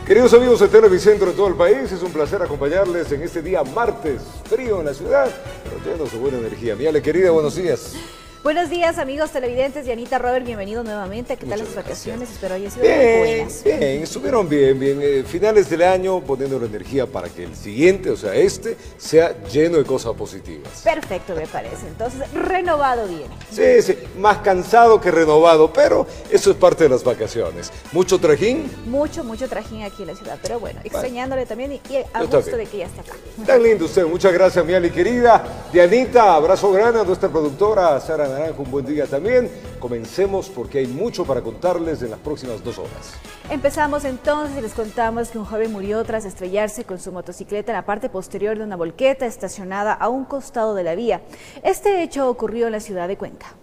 Queridos amigos de Televicentro de todo el país, es un placer acompañarles en este día martes, frío en la ciudad, pero llenos de buena energía. Miale, querida, buenos días. Buenos días, amigos televidentes. Dianita, Robert, bienvenido nuevamente. ¿Qué tal las vacaciones? Espero hayan sido Bien, muy buenas. bien, estuvieron bien. Finales del año poniendo la energía para que el siguiente, o sea, sea lleno de cosas positivas. Perfecto, me parece. Entonces, renovado viene. Sí, más cansado que renovado, pero eso es parte de las vacaciones. ¿Mucho trajín? Mucho trajín aquí en la ciudad, pero bueno, extrañándole también y a Yo gusto también. de que ya esté acá. Tan lindo usted, muchas gracias, Miali, querida. Dianita, abrazo grande a nuestra productora, Sara Naranjo, un buen día también. Comencemos porque hay mucho para contarles en las próximas 2 horas. Empezamos entonces y les contamos que un joven murió tras estrellarse con su motocicleta en la parte posterior de una volqueta estacionada a un costado de la vía. Este hecho ocurrió en la ciudad de Cuenca.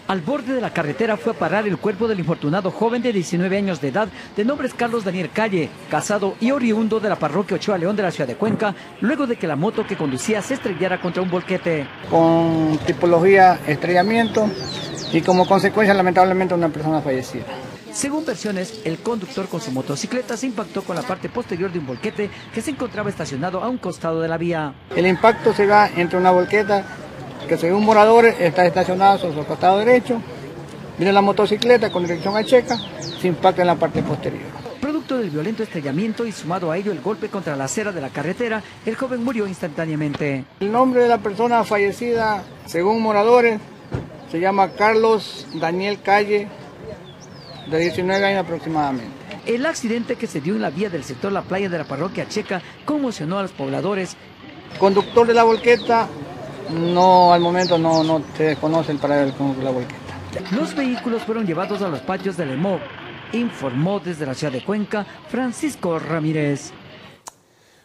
Al borde de la carretera fue a parar el cuerpo del infortunado joven de 19 años de edad, de nombre Carlos Daniel Calle, casado y oriundo de la parroquia Ochoa León de la ciudad de Cuenca, luego de que la moto que conducía se estrellara contra un volquete. Con tipología estrellamiento y como consecuencia lamentablemente una persona fallecida. Según versiones, el conductor con su motocicleta se impactó con la parte posterior de un volquete que se encontraba estacionado a un costado de la vía. El impacto se da entre una volqueta que según moradores está estacionada sobre su costado derecho. Viene la motocicleta con dirección a Checa, se impacta en la parte posterior. Producto del violento estrellamiento y sumado a ello el golpe contra la acera de la carretera, el joven murió instantáneamente. El nombre de la persona fallecida, según moradores, se llama Carlos Daniel Calle, de 19 años aproximadamente. El accidente que se dio en la vía del sector La Playa de la parroquia Checa conmocionó a los pobladores. Conductor de la volqueta, no, al momento no se desconoce el paradero del conductor de la volqueta. Los vehículos fueron llevados a los patios del EMOV, informó desde la ciudad de Cuenca Francisco Ramírez.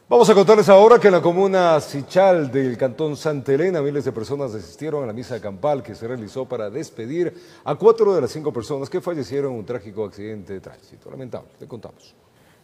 Vamos a contarles ahora que en la comuna Sichal del cantón Santa Elena, miles de personas asistieron a la misa campal que se realizó para despedir a 4 de las 5 personas que fallecieron en un trágico accidente de tránsito. Lamentable, te contamos.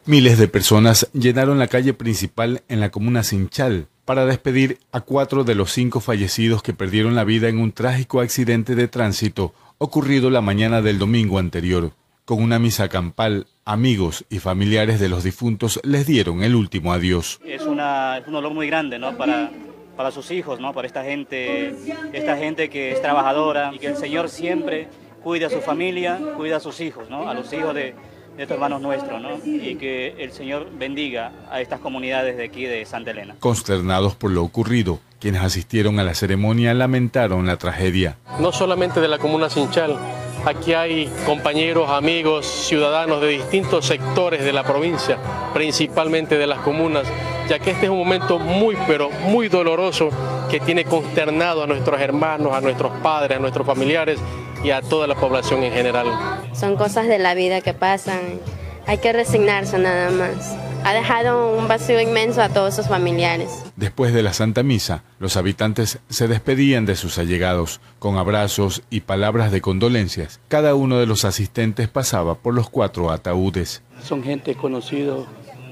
Miles de personas llenaron la calle principal en la comuna Sichal para despedir a 4 de los 5 fallecidos que perdieron la vida en un trágico accidente de tránsito ocurrido la mañana del domingo anterior. Con una misa campal, amigos y familiares de los difuntos les dieron el último adiós. Es un dolor muy grande, ¿no? para sus hijos, ¿no? Para esta gente que es trabajadora y que el Señor siempre cuida a su familia, cuida a sus hijos, ¿no? A los hijos de estos hermanos nuestros, ¿no? Y que el Señor bendiga a estas comunidades de aquí de Santa Elena. Consternados por lo ocurrido, quienes asistieron a la ceremonia lamentaron la tragedia. No solamente de la comuna Sichal, aquí hay compañeros, amigos, ciudadanos de distintos sectores de la provincia, principalmente de las comunas, ya que este es un momento pero muy doloroso que tiene consternado a nuestros hermanos, a nuestros padres, a nuestros familiares y a toda la población en general. Son cosas de la vida que pasan, hay que resignarse nada más. Ha dejado un vacío inmenso a todos sus familiares. Después de la Santa Misa, los habitantes se despedían de sus allegados, con abrazos y palabras de condolencias. Cada uno de los asistentes pasaba por los 4 ataúdes. Son gente conocida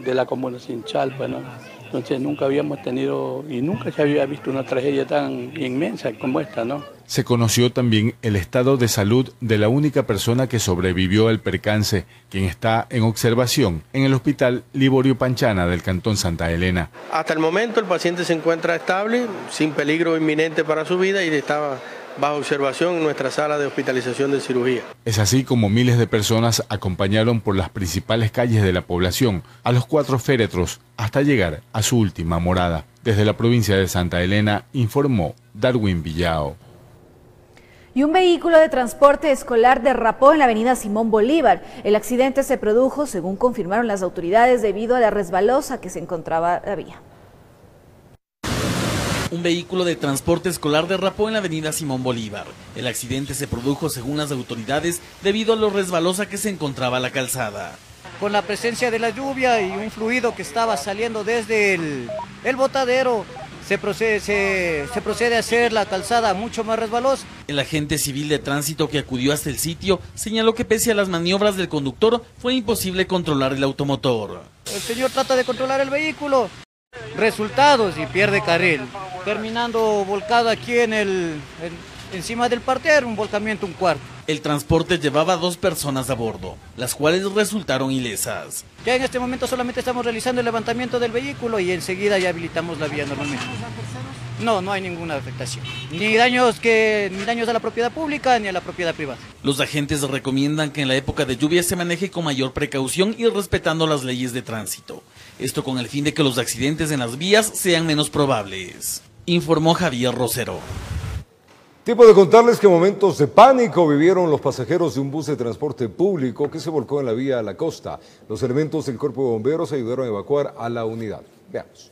de la comuna Sichal, bueno, entonces nunca habíamos tenido y nunca se había visto una tragedia tan inmensa como esta, ¿no? Se conoció también el estado de salud de la única persona que sobrevivió al percance, quien está en observación en el hospital Liborio Panchana del cantón Santa Elena. Hasta el momento el paciente se encuentra estable, sin peligro inminente para su vida y estaba bajo observación en nuestra sala de hospitalización de cirugía. Es así como miles de personas acompañaron por las principales calles de la población a los 4 féretros hasta llegar a su última morada. Desde la provincia de Santa Elena informó Darwin Villao. Y un vehículo de transporte escolar derrapó en la avenida Simón Bolívar. El accidente se produjo, según confirmaron las autoridades, debido a la resbalosa que se encontraba la vía. Un vehículo de transporte escolar derrapó en la avenida Simón Bolívar. El accidente se produjo, según las autoridades, debido a lo resbalosa que se encontraba la calzada. Con la presencia de la lluvia y un fluido que estaba saliendo desde el botadero, se procede a hacer la calzada mucho más resbalosa. El agente civil de tránsito que acudió hasta el sitio señaló que pese a las maniobras del conductor, fue imposible controlar el automotor. El señor trata de controlar el vehículo. Resultados y pierde carril, terminando volcado aquí encima del parterre, un volcamiento un cuarto. El transporte llevaba 2 personas a bordo, las cuales resultaron ilesas. Ya en este momento solamente estamos realizando el levantamiento del vehículo y enseguida ya habilitamos la vía normalmente. No hay ninguna afectación. Ni daños a la propiedad pública ni a la propiedad privada. Los agentes recomiendan que en la época de lluvia se maneje con mayor precaución y respetando las leyes de tránsito. Esto con el fin de que los accidentes en las vías sean menos probables. Informó Javier Rosero. Tiempo de contarles que momentos de pánico vivieron los pasajeros de un bus de transporte público que se volcó en la vía a la costa. Los elementos del Cuerpo de Bomberos ayudaron a evacuar a la unidad. Veamos.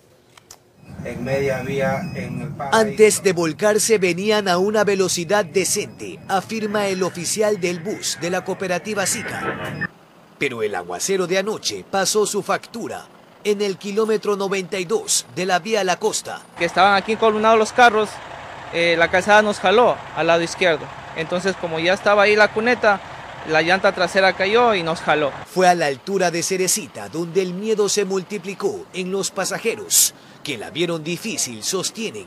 En media vía en el Antes de volcarse venían a una velocidad decente, afirma el oficial del bus de la cooperativa SICA. Pero el aguacero de anoche pasó su factura en el kilómetro 92 de la vía a la costa. Que estaban aquí columnados los carros, la calzada nos jaló al lado izquierdo. Entonces, como ya estaba ahí la cuneta, la llanta trasera cayó y nos jaló. Fue a la altura de Cerecita donde el miedo se multiplicó en los pasajeros, que la vieron difícil, sostienen,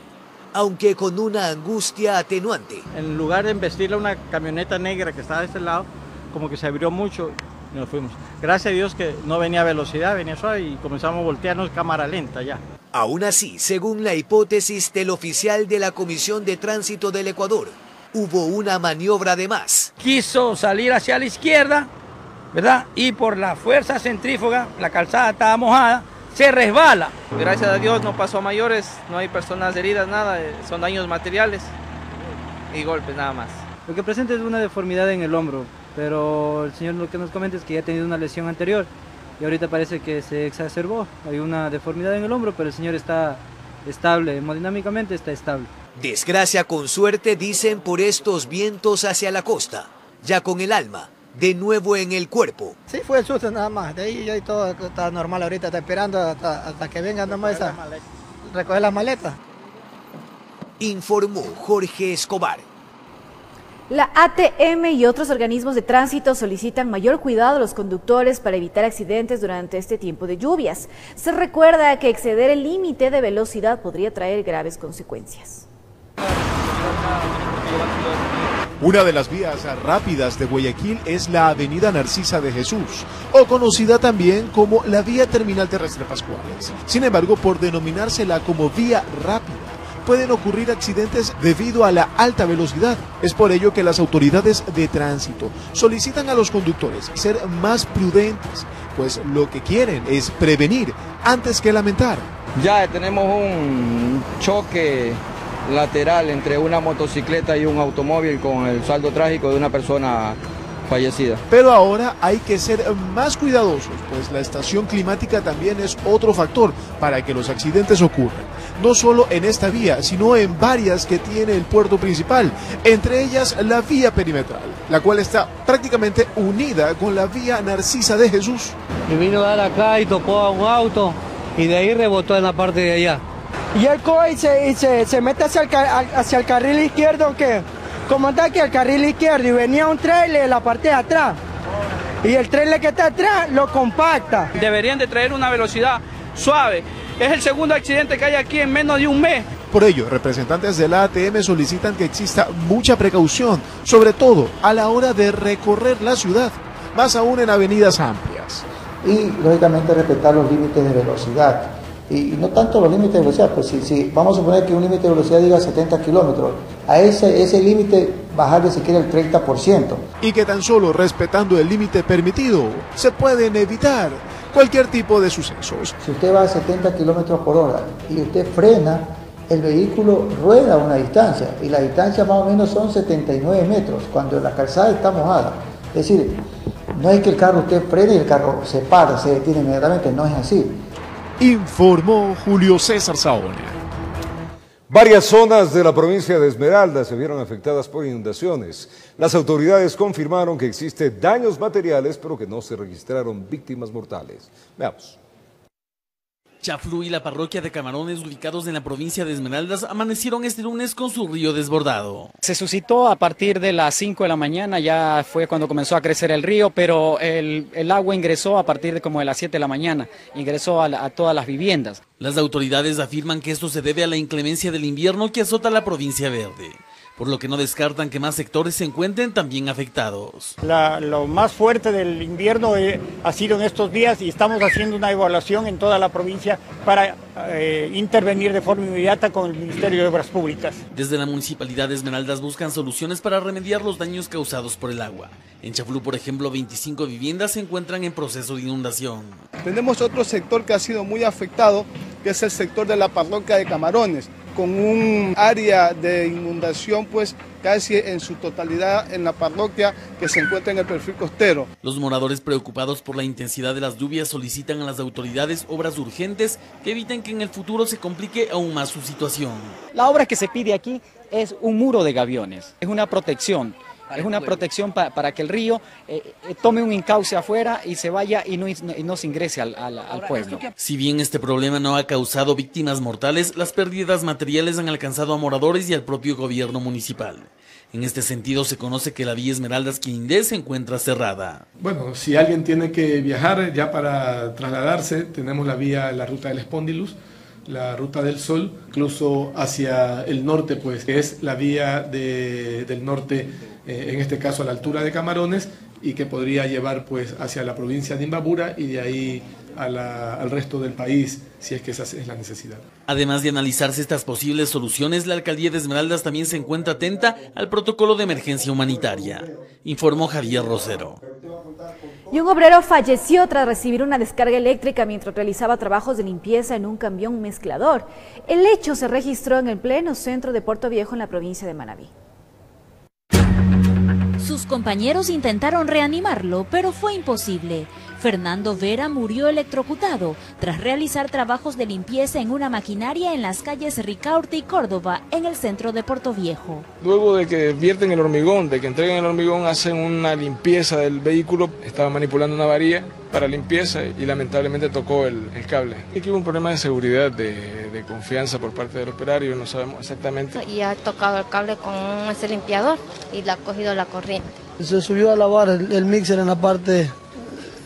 aunque con una angustia atenuante. En lugar de embestirle una camioneta negra que estaba de este lado, como que se abrió mucho y nos fuimos. Gracias a Dios que no venía a velocidad, venía suave y comenzamos a voltearnos cámara lenta ya. Aún así, según la hipótesis del oficial de la Comisión de Tránsito del Ecuador, hubo una maniobra de más. Quiso salir hacia la izquierda, ¿verdad? Y por la fuerza centrífuga, la calzada estaba mojada, se resbala. Gracias a Dios no pasó a mayores, no hay personas heridas, nada, son daños materiales y golpes nada más. Lo que presenta es una deformidad en el hombro, pero el señor lo que nos comenta es que ya ha tenido una lesión anterior y ahorita parece que se exacerbó. Hay una deformidad en el hombro, pero el señor está estable, hemodinámicamente está estable. Desgracia con suerte, dicen, por estos vientos hacia la costa, ya con el alma de nuevo en el cuerpo. Sí, fue el susto nada más, de ahí ya todo está normal ahorita, está esperando hasta que vengan nomás a recoger las maletas. Informó Jorge Escobar. La ATM y otros organismos de tránsito solicitan mayor cuidado a los conductores para evitar accidentes durante este tiempo de lluvias. Se recuerda que exceder el límite de velocidad podría traer graves consecuencias. Una de las vías rápidas de Guayaquil es la avenida Narcisa de Jesús, o conocida también como la vía terminal terrestre Pascuales. Sin embargo, por denominársela como vía rápida, pueden ocurrir accidentes debido a la alta velocidad. Es por ello que las autoridades de tránsito solicitan a los conductores ser más prudentes, pues lo que quieren es prevenir antes que lamentar. Ya tenemos un choque lateral entre una motocicleta y un automóvil con el saldo trágico de una persona fallecida. Pero ahora hay que ser más cuidadosos, pues la estación climática también es otro factor para que los accidentes ocurran. No solo en esta vía, sino en varias que tiene el puerto principal, entre ellas la vía perimetral, la cual está prácticamente unida con la vía Narcisa de Jesús. Y vino a dar acá y topó a un auto y de ahí rebotó en la parte de allá. Y él coge y se mete hacia el carril izquierdo, que como está aquí el carril izquierdo y venía un trailer en la parte de atrás. Y el trailer que está atrás lo compacta. Deberían de traer una velocidad suave. Es el segundo accidente que hay aquí en menos de un mes. Por ello, representantes de la ATM solicitan que exista mucha precaución, sobre todo a la hora de recorrer la ciudad, más aún en avenidas amplias. Y, lógicamente, respetar los límites de velocidad. Y no tanto los límites de velocidad, pues si vamos a suponer que un límite de velocidad diga 70 kilómetros, a ese límite bajarle siquiera el 30%. Y que tan solo respetando el límite permitido se pueden evitar cualquier tipo de sucesos. Si usted va a 70 kilómetros por hora y usted frena, el vehículo rueda una distancia y la distancia más o menos son 79 metros cuando la calzada está mojada. Es decir, no es que el carro usted frene y el carro se para, se detiene inmediatamente, no es así. Informó Julio César Saona. Varias zonas de la provincia de Esmeraldas se vieron afectadas por inundaciones. Las autoridades confirmaron que existen daños materiales, pero que no se registraron víctimas mortales. Veamos. Chaflú y la parroquia de Camarones, ubicados en la provincia de Esmeraldas, amanecieron este lunes con su río desbordado. Se suscitó a partir de las 5 de la mañana, ya fue cuando comenzó a crecer el río, pero el agua ingresó a partir de como de las 7 de la mañana, ingresó a todas las viviendas. Las autoridades afirman que esto se debe a la inclemencia del invierno que azota la provincia verde. por lo que no descartan que más sectores se encuentren también afectados. Lo más fuerte del invierno ha sido en estos días y estamos haciendo una evaluación en toda la provincia para intervenir de forma inmediata con el Ministerio de Obras Públicas. Desde la Municipalidad de Esmeraldas buscan soluciones para remediar los daños causados por el agua. En Chaflú, por ejemplo, 25 viviendas se encuentran en proceso de inundación. Tenemos otro sector que ha sido muy afectado, que es el sector de la parroquia de Camarones, con un área de inundación pues casi en su totalidad en la parroquia que se encuentra en el perfil costero. Los moradores, preocupados por la intensidad de las lluvias, solicitan a las autoridades obras urgentes que eviten que en el futuro se complique aún más su situación. La obra que se pide aquí es un muro de gaviones, es una protección. Es una protección para que el río tome un encauce afuera y se vaya y no se ingrese al pueblo. Si bien este problema no ha causado víctimas mortales, las pérdidas materiales han alcanzado a moradores y al propio gobierno municipal. En este sentido, se conoce que la vía Esmeraldas-Quilindé se encuentra cerrada. Bueno, si alguien tiene que viajar ya para trasladarse, tenemos la ruta del Espóndilus, la ruta del Sol, incluso hacia el norte, pues, que es la vía del norte, en este caso a la altura de Camarones, y que podría llevar pues hacia la provincia de Imbabura y de ahí al resto del país, si es que esa es la necesidad. Además de analizarse estas posibles soluciones, la Alcaldía de Esmeraldas también se encuentra atenta al protocolo de emergencia humanitaria, informó Javier Rosero. Y un obrero falleció tras recibir una descarga eléctrica mientras realizaba trabajos de limpieza en un camión mezclador. El hecho se registró en el pleno centro de Puerto Viejo, en la provincia de Manabí. Sus compañeros intentaron reanimarlo, pero fue imposible. Fernando Vera murió electrocutado tras realizar trabajos de limpieza en una maquinaria en las calles Ricaurte y Córdoba, en el centro de Puerto Viejo. Luego de que vierten el hormigón, de que entregan el hormigón, hacen una limpieza del vehículo. Estaba manipulando una varilla para limpieza y lamentablemente tocó el cable. Aquí hubo un problema de seguridad, de confianza por parte del operario, no sabemos exactamente. Y ha tocado el cable con ese limpiador y le ha cogido la corriente. Se subió a lavar el mixer en la parte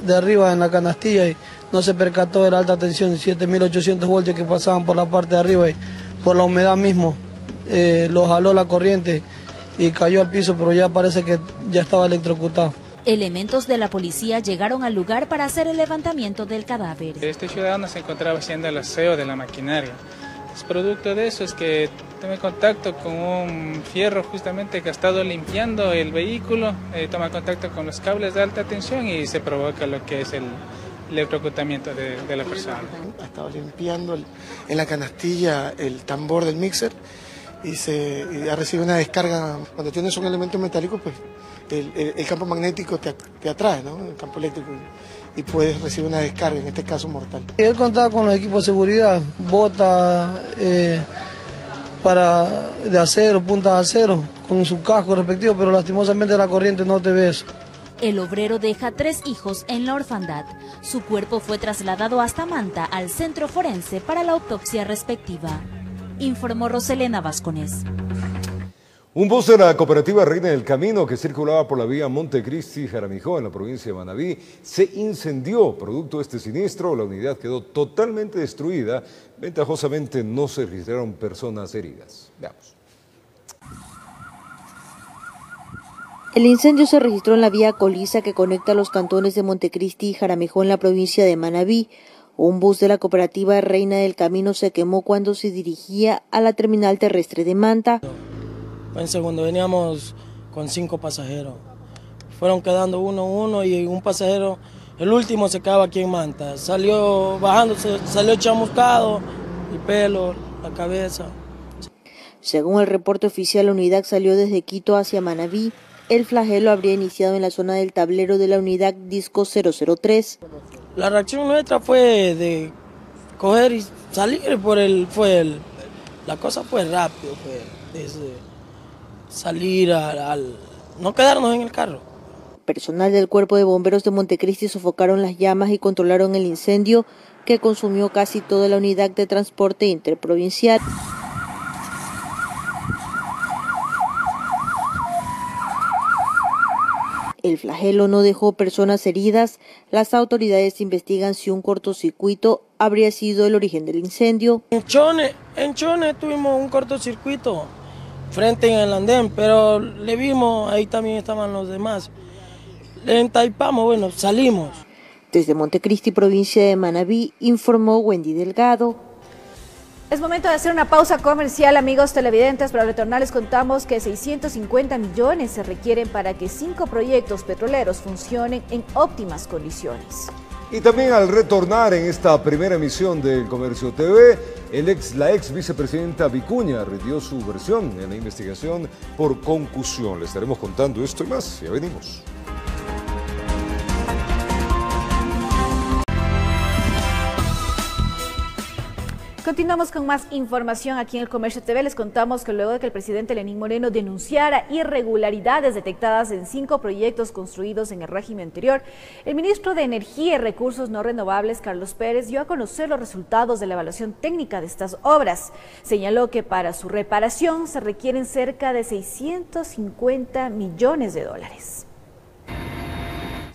de arriba, en la canastilla, y no se percató de la alta tensión, 7800 voltios que pasaban por la parte de arriba, y por la humedad mismo lo jaló la corriente y cayó al piso, pero ya parece que ya estaba electrocutado. Elementos de la policía llegaron al lugar para hacer el levantamiento del cadáver. Este ciudadano se encontraba haciendo el aseo de la maquinaria. Producto de eso es que tomé contacto con un fierro justamente que ha estado limpiando el vehículo, toma contacto con los cables de alta tensión y se provoca lo que es el electrocutamiento de la persona. Ha estado limpiando en la canastilla el tambor del mixer y ha recibido una descarga. Cuando tienes un elemento metálico, pues el campo magnético te atrae, ¿no? El campo eléctrico. Y puedes recibir una descarga, en este caso mortal. Él contaba con los equipos de seguridad, botas de acero, puntas de acero, con su casco respectivo, pero lastimosamente la corriente no te ve eso. El obrero deja 3 hijos en la orfandad. Su cuerpo fue trasladado hasta Manta, al centro forense, para la autopsia respectiva, informó Roselena Vascones. Un bus de la cooperativa Reina del Camino que circulaba por la vía Montecristi-Jaramijó en la provincia de Manabí se incendió. Producto de este siniestro, la unidad quedó totalmente destruida. Ventajosamente no se registraron personas heridas. Veamos. El incendio se registró en la vía Coliza que conecta los cantones de Montecristi y Jaramijó en la provincia de Manabí. Un bus de la cooperativa Reina del Camino se quemó cuando se dirigía a la terminal terrestre de Manta. En segundo veníamos con 5 pasajeros. Fueron quedando uno y un pasajero, el último se quedaba aquí en Manta. Salió bajándose, salió chamuscado, el pelo, la cabeza. Según el reporte oficial, la unidad salió desde Quito hacia Manabí. El flagelo habría iniciado en la zona del tablero de la unidad Disco 003. La reacción nuestra fue de coger y salir la cosa fue rápido, salir no quedarnos en el carro. Personal del Cuerpo de Bomberos de Montecristi sofocaron las llamas y controlaron el incendio que consumió casi toda la unidad de transporte interprovincial. El flagelo no dejó personas heridas. Las autoridades investigan si un cortocircuito habría sido el origen del incendio. En Chone tuvimos un cortocircuito. frente en el andén, pero le vimos, ahí también estaban los demás. Le entaipamos, bueno, salimos. Desde Montecristi, provincia de Manabí, informó Wendy Delgado. Es momento de hacer una pausa comercial, amigos televidentes. Para retornar les contamos que 650 millones se requieren para que 5 proyectos petroleros funcionen en óptimas condiciones. Y también al retornar en esta primera emisión del Comercio TV, la ex vicepresidenta Vicuña rindió su versión en la investigación por concusión. Le estaremos contando esto y más. Ya venimos. Continuamos con más información aquí en el Comercio TV. Les contamos que luego de que el presidente Lenín Moreno denunciara irregularidades detectadas en 5 proyectos construidos en el régimen anterior, el ministro de Energía y Recursos No Renovables, Carlos Pérez, dio a conocer los resultados de la evaluación técnica de estas obras. Señaló que para su reparación se requieren cerca de 650 millones de dólares.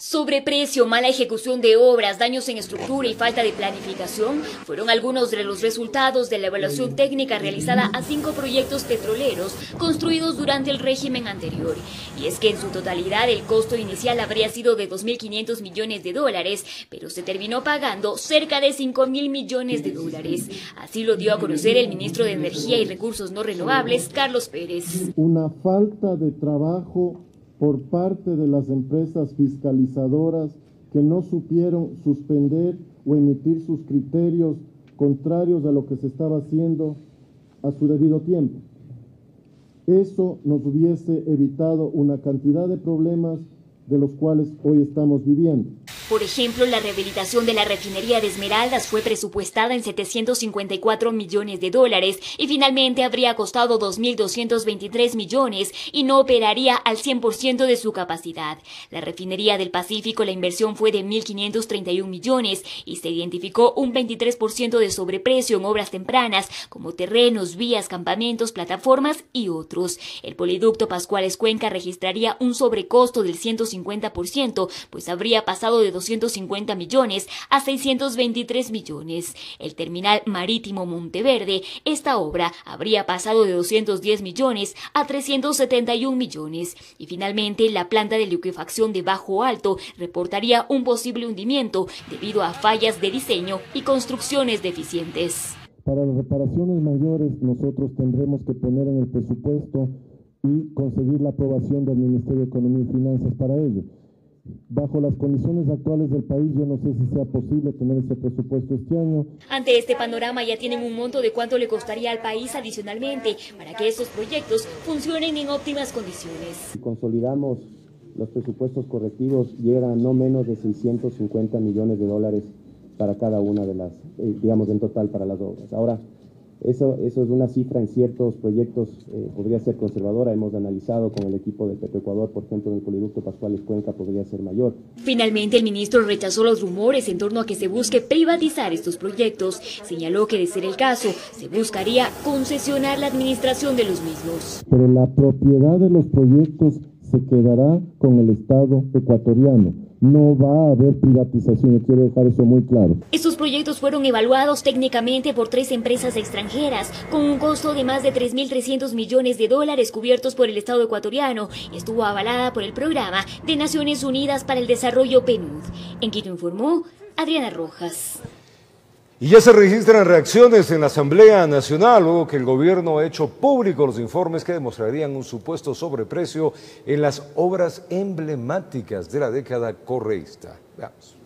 Sobreprecio, mala ejecución de obras, daños en estructura y falta de planificación fueron algunos de los resultados de la evaluación técnica realizada a 5 proyectos petroleros construidos durante el régimen anterior. Y es que en su totalidad el costo inicial habría sido de 2.500 millones de dólares, pero se terminó pagando cerca de 5.000 millones de dólares. Así lo dio a conocer el ministro de Energía y Recursos No Renovables, Carlos Pérez. Una falta de trabajo por parte de las empresas fiscalizadoras que no supieron suspender o emitir sus criterios contrarios a lo que se estaba haciendo a su debido tiempo. Eso nos hubiese evitado una cantidad de problemas de los cuales hoy estamos viviendo. Por ejemplo, la rehabilitación de la refinería de Esmeraldas fue presupuestada en 754 millones de dólares y finalmente habría costado 2.223 millones y no operaría al 100% de su capacidad. La refinería del Pacífico, la inversión fue de 1.531 millones y se identificó un 23% de sobreprecio en obras tempranas como terrenos, vías, campamentos, plataformas y otros. El poliducto Pascuales Cuenca registraría un sobrecosto del 150%, pues habría pasado de 250 millones a 623 millones. El terminal marítimo Monteverde, esta obra habría pasado de 210 millones a 371 millones. Y finalmente la planta de liquefacción de Bajo Alto reportaría un posible hundimiento debido a fallas de diseño y construcciones deficientes. Para las reparaciones mayores nosotros tendremos que poner en el presupuesto y conseguir la aprobación del Ministerio de Economía y Finanzas para ello. Bajo las condiciones actuales del país, yo no sé si sea posible tener ese presupuesto este año. Ante este panorama ya tienen un monto de cuánto le costaría al país adicionalmente para que estos proyectos funcionen en óptimas condiciones. Si consolidamos los presupuestos correctivos, llegan a no menos de 650 millones de dólares para cada una de las, digamos en total para las obras. Ahora, eso es una cifra en ciertos proyectos, podría ser conservadora. Hemos analizado con el equipo de Petroecuador, por ejemplo, en el poliducto Pascuales Cuenca podría ser mayor. Finalmente, el ministro rechazó los rumores en torno a que se busque privatizar estos proyectos. Señaló que, de ser el caso, se buscaría concesionar la administración de los mismos. Pero la propiedad de los proyectos se quedará con el Estado ecuatoriano. No va a haber privatización, yo quiero dejar eso muy claro. Estos proyectos fueron evaluados técnicamente por 3 empresas extranjeras, con un costo de más de 3.300 millones de dólares cubiertos por el Estado ecuatoriano. Estuvo avalada por el Programa de Naciones Unidas para el Desarrollo PNUD. En Quito informó Adriana Rojas. Y ya se registran reacciones en la Asamblea Nacional luego que el gobierno ha hecho públicos los informes que demostrarían un supuesto sobreprecio en las obras emblemáticas de la década correísta. Veamos.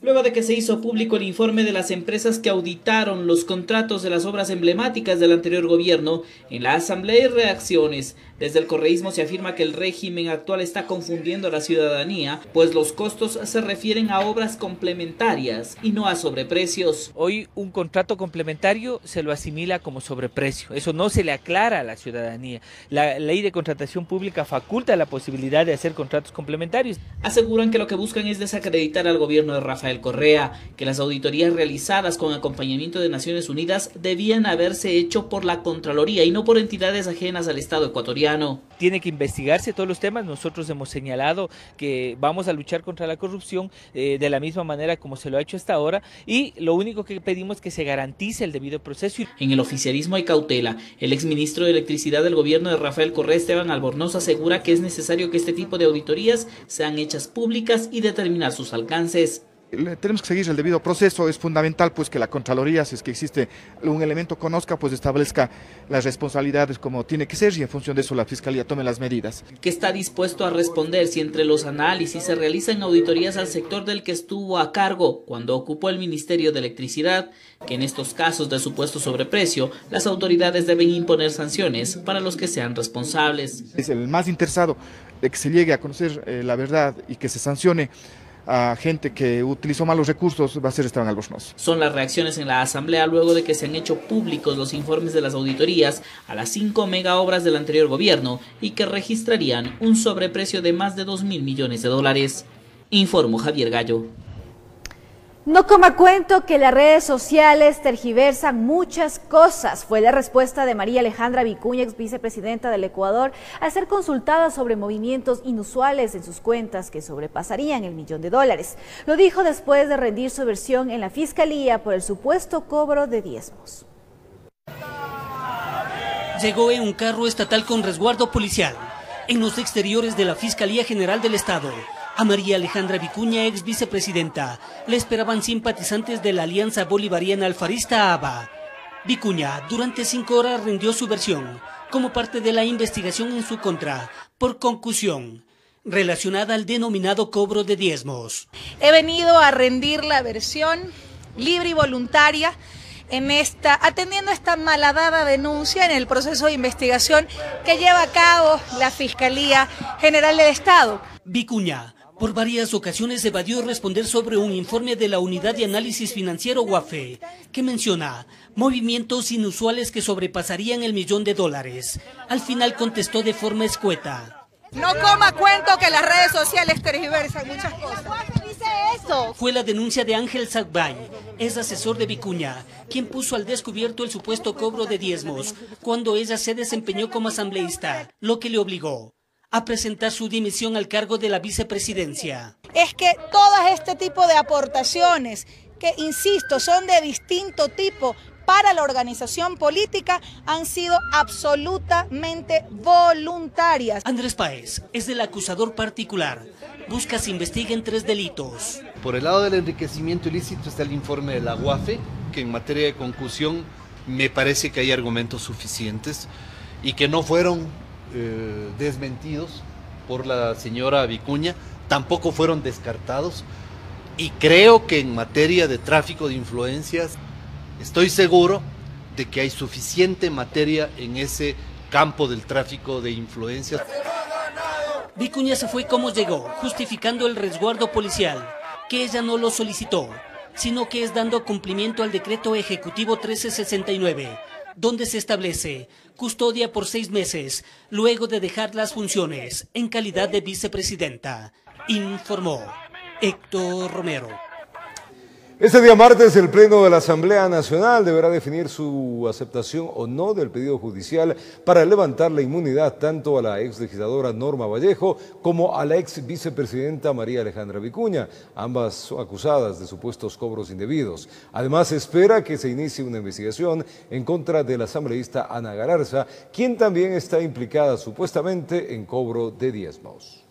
Luego de que se hizo público el informe de las empresas que auditaron los contratos de las obras emblemáticas del anterior gobierno, en la Asamblea hay reacciones. Desde el correísmo se afirma que el régimen actual está confundiendo a la ciudadanía, pues los costos se refieren a obras complementarias y no a sobreprecios. Hoy un contrato complementario se lo asimila como sobreprecio, eso no se le aclara a la ciudadanía. La ley de contratación pública faculta la posibilidad de hacer contratos complementarios. Aseguran que lo que buscan es desacreditar plantear al gobierno de Rafael Correa que las auditorías realizadas con acompañamiento de Naciones Unidas debían haberse hecho por la Contraloría y no por entidades ajenas al Estado ecuatoriano. Tiene que investigarse todos los temas. Nosotros hemos señalado que vamos a luchar contra la corrupción de la misma manera como se lo ha hecho hasta ahora, y lo único que pedimos es que se garantice el debido proceso. En el oficialismo hay cautela. El exministro de Electricidad del gobierno de Rafael Correa, Esteban Albornoz, asegura que es necesario que este tipo de auditorías sean hechas públicas y determinar sus alcances. Tenemos que seguir el debido proceso. Es fundamental pues que la Contraloría, si es que existe un elemento, conozca, pues establezca las responsabilidades como tiene que ser, y en función de eso la Fiscalía tome las medidas. Que está dispuesto a responder si entre los análisis se realizan auditorías al sector del que estuvo a cargo cuando ocupó el Ministerio de Electricidad, que en estos casos de supuesto sobreprecio, las autoridades deben imponer sanciones para los que sean responsables. Es el más interesado de que se llegue a conocer la verdad y que se sancione a gente que utilizó malos recursos, va a ser Esteban Albornoz. Son las reacciones en la Asamblea luego de que se han hecho públicos los informes de las auditorías a las 5 megaobras del anterior gobierno y que registrarían un sobreprecio de más de 2.000 millones de dólares. Informó Javier Gallo. No coma cuento que las redes sociales tergiversan muchas cosas. Fue la respuesta de María Alejandra Vicuña, ex vicepresidenta del Ecuador, al ser consultada sobre movimientos inusuales en sus cuentas que sobrepasarían el $1.000.000. Lo dijo después de rendir su versión en la Fiscalía por el supuesto cobro de diezmos. Llegó en un carro estatal con resguardo policial en los exteriores de la Fiscalía General del Estado. A María Alejandra Vicuña, ex vicepresidenta, le esperaban simpatizantes de la Alianza Bolivariana Alfarista ABA. Vicuña, durante 5 horas rindió su versión, como parte de la investigación en su contra, por concusión, relacionada al denominado cobro de diezmos. He venido a rendir la versión libre y voluntaria atendiendo esta malhadada denuncia en el proceso de investigación que lleva a cabo la Fiscalía General del Estado. Vicuña por varias ocasiones evadió responder sobre un informe de la Unidad de Análisis Financiero UAFE, que menciona movimientos inusuales que sobrepasarían el $1.000.000. Al final contestó de forma escueta. No coma cuento que las redes sociales tergiversan muchas cosas. Dice eso. Fue la denuncia de Ángel Sagbay, es asesor de Vicuña, quien puso al descubierto el supuesto cobro de diezmos cuando ella se desempeñó como asambleísta, lo que le obligó a presentar su dimisión al cargo de la vicepresidencia. Es que todo este tipo de aportaciones, que insisto, son de distinto tipo para la organización política, han sido absolutamente voluntarias. Andrés Páez es el acusador particular. Busca se investiguen 3 delitos. Por el lado del enriquecimiento ilícito está el informe de la UAFE, que en materia de concusión me parece que hay argumentos suficientes y que no fueron desmentidos por la señora Vicuña, tampoco fueron descartados, y creo que en materia de tráfico de influencias estoy seguro de que hay suficiente materia en ese campo del tráfico de influencias. Vicuña se fue como llegó, justificando el resguardo policial, que ella no lo solicitó, sino que es dando cumplimiento al decreto ejecutivo 1369, donde se establece custodia por 6 meses, luego de dejar las funciones en calidad de vicepresidenta, informó Héctor Romero. Este día martes, el Pleno de la Asamblea Nacional deberá definir su aceptación o no del pedido judicial para levantar la inmunidad tanto a la ex legisladora Norma Vallejo como a la ex vicepresidenta María Alejandra Vicuña, ambas son acusadas de supuestos cobros indebidos. Además, se espera que se inicie una investigación en contra de la asambleísta Ana Galarza, quien también está implicada supuestamente en cobro de diezmos.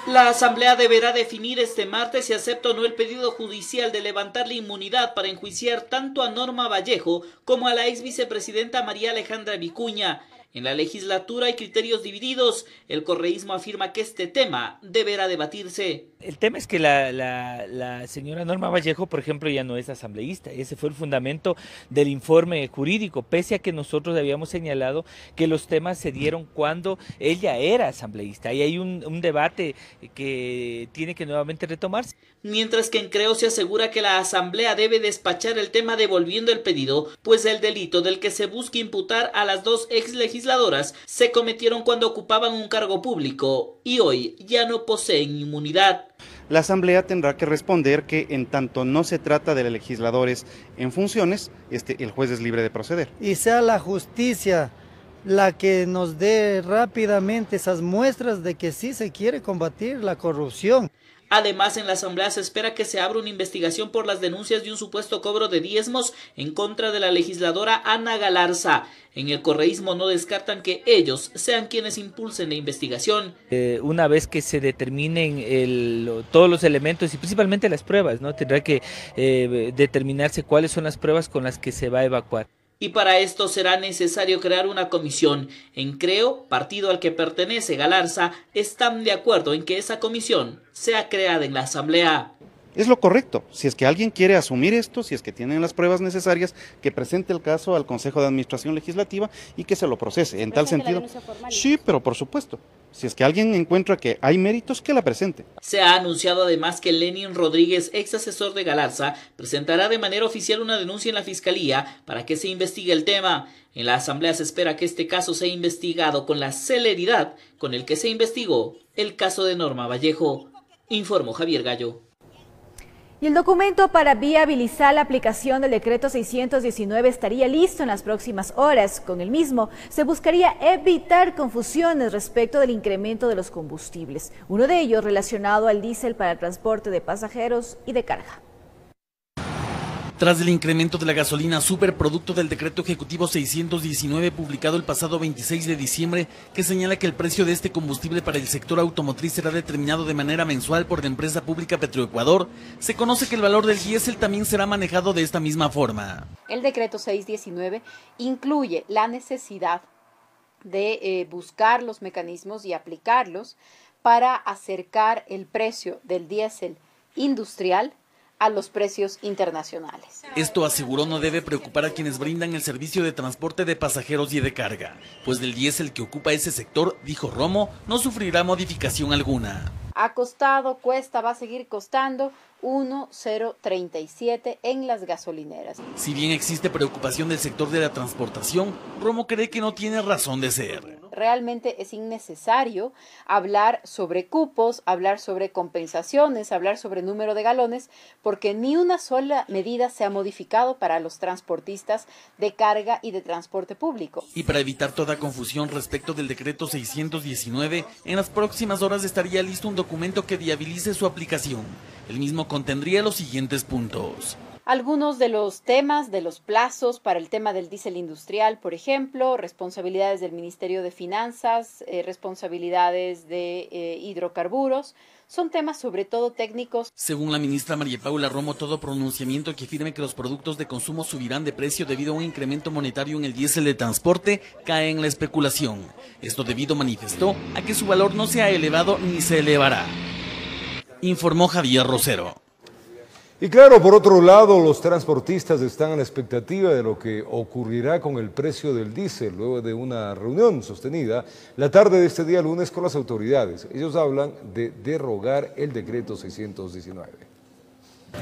La Asamblea deberá definir este martes si acepta o no el pedido judicial de levantar la inmunidad para enjuiciar tanto a Norma Vallejo como a la ex vicepresidenta María Alejandra Vicuña. En la legislatura hay criterios divididos. El correísmo afirma que este tema deberá debatirse. El tema es que la señora Norma Vallejo, por ejemplo, ya no es asambleísta. Ese fue el fundamento del informe jurídico, pese a que nosotros habíamos señalado que los temas se dieron cuando ella era asambleísta. Y hay un debate que tiene que nuevamente retomarse. Mientras que en Creo se asegura que la Asamblea debe despachar el tema devolviendo el pedido, pues el delito del que se busca imputar a las 2 ex legisladoras se cometieron cuando ocupaban un cargo público y hoy ya no poseen inmunidad. la Asamblea tendrá que responder que en tanto no se trata de legisladores en funciones, el juez es libre de proceder. Y sea la justicia la que nos dé rápidamente esas muestras de que sí se quiere combatir la corrupción. Además, en la Asamblea se espera que se abra una investigación por las denuncias de un supuesto cobro de diezmos en contra de la legisladora Ana Galarza. En el correísmo no descartan que ellos sean quienes impulsen la investigación. Una vez que se determinen todos los elementos y principalmente las pruebas, ¿no? Tendrá que determinarse cuáles son las pruebas con las que se va a evacuar. Y para esto será necesario crear una comisión. En Creo, partido al que pertenece Galarza, están de acuerdo en que esa comisión sea creada en la Asamblea. Es lo correcto. Si es que alguien quiere asumir esto, si es que tienen las pruebas necesarias, que presente el caso al Consejo de Administración Legislativa y que se lo procese. En tal sentido, sí, pero por supuesto. Si es que alguien encuentra que hay méritos, que la presente. Se ha anunciado además que Lenin Rodríguez, ex asesor de Galarza, presentará de manera oficial una denuncia en la Fiscalía para que se investigue el tema. En la Asamblea se espera que este caso sea investigado con la celeridad con el que se investigó el caso de Norma Vallejo, informó Javier Gallo. Y el documento para viabilizar la aplicación del decreto 619 estaría listo en las próximas horas. Con el mismo, se buscaría evitar confusiones respecto del incremento de los combustibles, uno de ellos relacionado al diésel para el transporte de pasajeros y de carga. Tras el incremento de la gasolina superproducto del decreto ejecutivo 619 publicado el pasado 26 de diciembre, que señala que el precio de este combustible para el sector automotriz será determinado de manera mensual por la empresa pública Petroecuador, se conoce que el valor del diésel también será manejado de esta misma forma. El decreto 619 incluye la necesidad de buscar los mecanismos y aplicarlos para acercar el precio del diésel industrial a los precios internacionales. Esto, aseguró, no debe preocupar a quienes brindan el servicio de transporte de pasajeros y de carga, pues del diésel que ocupa ese sector, dijo Romo, no sufrirá modificación alguna. Ha costado, cuesta, va a seguir costando 1,037 en las gasolineras. Si bien existe preocupación del sector de la transportación, Romo cree que no tiene razón de ser. Realmente es innecesario hablar sobre cupos, hablar sobre compensaciones, hablar sobre número de galones, porque ni una sola medida se ha modificado para los transportistas de carga y de transporte público. Y para evitar toda confusión respecto del decreto 619, en las próximas horas estaría listo un documento que viabilice su aplicación. El mismo contendría los siguientes puntos. Algunos de los temas, de los plazos para el tema del diésel industrial, por ejemplo, responsabilidades del Ministerio de Finanzas, responsabilidades de hidrocarburos, son temas sobre todo técnicos. Según la ministra María Paula Romo, todo pronunciamiento que afirme que los productos de consumo subirán de precio debido a un incremento monetario en el diésel de transporte cae en la especulación. Esto debido, manifestó, a que su valor no se ha elevado ni se elevará. Informó Javier Rosero. Y claro, por otro lado, los transportistas están a la expectativa de lo que ocurrirá con el precio del diésel luego de una reunión sostenida la tarde de este día lunes con las autoridades. Ellos hablan de derogar el decreto 619.